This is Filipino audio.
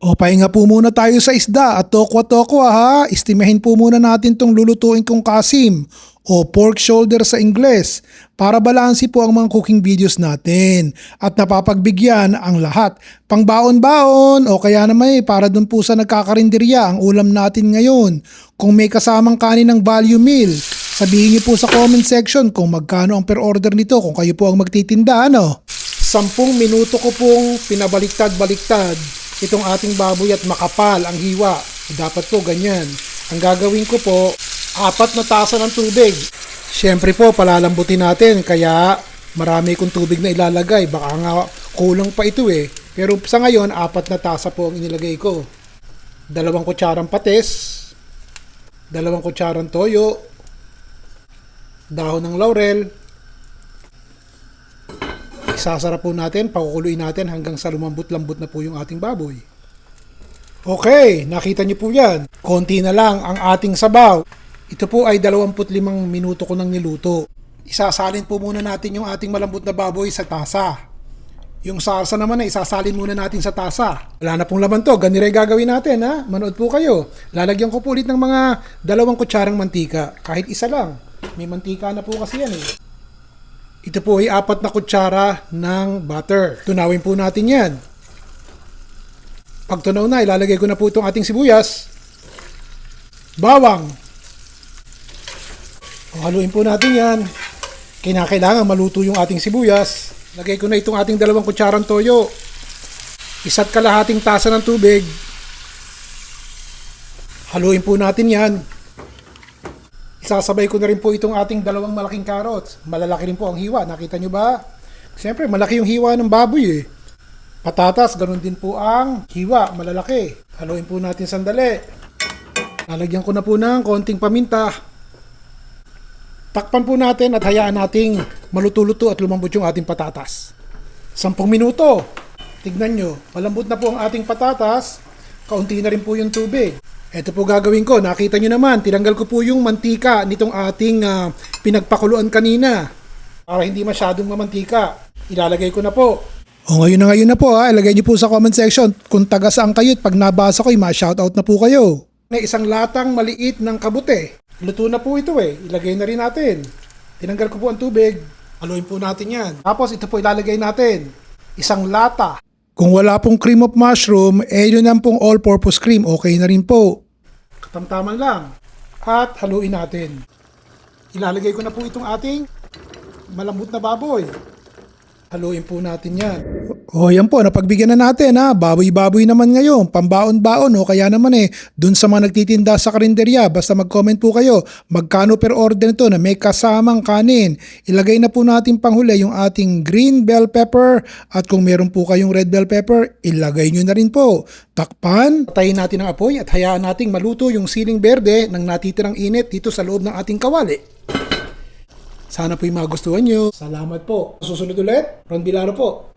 O pahinga po muna tayo sa isda at tokwa-tokwa ha. Estimahin po muna natin tong lulutuin kong kasim o pork shoulder sa Ingles para balansi po ang mga cooking videos natin at napapagbigyan ang lahat. Pangbaon-baon o kaya naman para dun po sa nagkakarinderya ang ulam natin ngayon. Kung may kasamang kanin ng value meal, sabihin niyo po sa comment section kung magkano ang per order nito kung kayo po ang magtitinda ano. 10 minuto ko pong pinabaliktad-baliktad itong ating baboy at makapal ang hiwa. Dapat po ganyan. Ang gagawin ko po, 4 na tasa ng tubig. Siyempre po, palalambutin natin kaya marami kong tubig na ilalagay. Baka nga kulang pa ito eh. Pero sa ngayon, 4 na tasa po ang inilagay ko. 2 kutsarang patis, 2 kutsarang toyo, dahon ng laurel. Isasara po natin, pakukuluin natin hanggang sa lumambot-lambot na po yung ating baboy. Okay, nakita niyo po yan. Konti na lang ang ating sabaw. Ito po ay 25 minuto ko nang niluto. Isasalin po muna natin yung ating malambot na baboy sa tasa. Yung sarsa naman ay isasalin muna natin sa tasa. Wala na pong laman to, ganito rin gagawin natin ha. Manood po kayo. Lalagyan ko po ulit ng mga 2 kutsarang mantika. Kahit isa lang. May mantika na po kasi yan eh. Ito po ay 4 na kutsara ng butter. Tunawin po natin yan. Pag tunaw na, ilalagay ko na po itong ating sibuyas. Bawang. Haluin po natin yan. Kinakailangan maluto yung ating sibuyas. Lagay ko na itong ating 2 kutsarang toyo. 1 kalahating tasa ng tubig. Haluin po natin yan. Sasabay ko na rin po itong ating 2 malaking carrots. Malalaki rin po ang hiwa. Nakita nyo ba? Siyempre, malaki yung hiwa ng baboy eh. Patatas, ganun din po ang hiwa. Malalaki. Haluin po natin sandali. Lalagyan ko na po ng konting paminta. Takpan po natin at hayaan nating maluto-luto at lumambot yung ating patatas. 10 minuto. Tignan nyo. Malambot na po ang ating patatas. Kaunti na rin po yung tubig. Ito po gagawin ko. Nakita nyo naman, tinanggal ko po yung mantika nitong ating pinagpakuluan kanina. Para hindi masyadong mamantika. Ilalagay ko na po. O ngayon na po ha. Ilagay nyo po sa comment section kung taga saan kayo at pag nabasa ko, ma-shoutout na po kayo. May isang latang maliit ng kabute. Luto na po ito eh. Ilagay na rin natin. Tinanggal ko po ang tubig. Haluin po natin yan. Tapos ito po ilalagay natin. Isang lata. Kung wala pong cream of mushroom, yun lang pong all-purpose cream. Okay na rin po. Katamtaman lang. At haluin natin. Ilalagay ko na po itong ating malambot na baboy. Haluin po natin yan. O yan po, napagbigyan na natin ha. Baboy-baboy naman ngayon. Pambaon-baon o kaya naman dun sa mga nagtitinda sa karinderya. Basta mag-comment po kayo. Magkano per order nito na may kasamang kanin. Ilagay na po natin panghuli yung ating green bell pepper. At kung meron po kayong red bell pepper, ilagay nyo na rin po. Takpan. Patayin natin ang apoy at hayaan nating maluto yung siling berde ng natitirang init dito sa loob ng ating kawali. Sana po'y magustuhan nyo. Salamat po. Susunod ulit, Ron Bilaro po.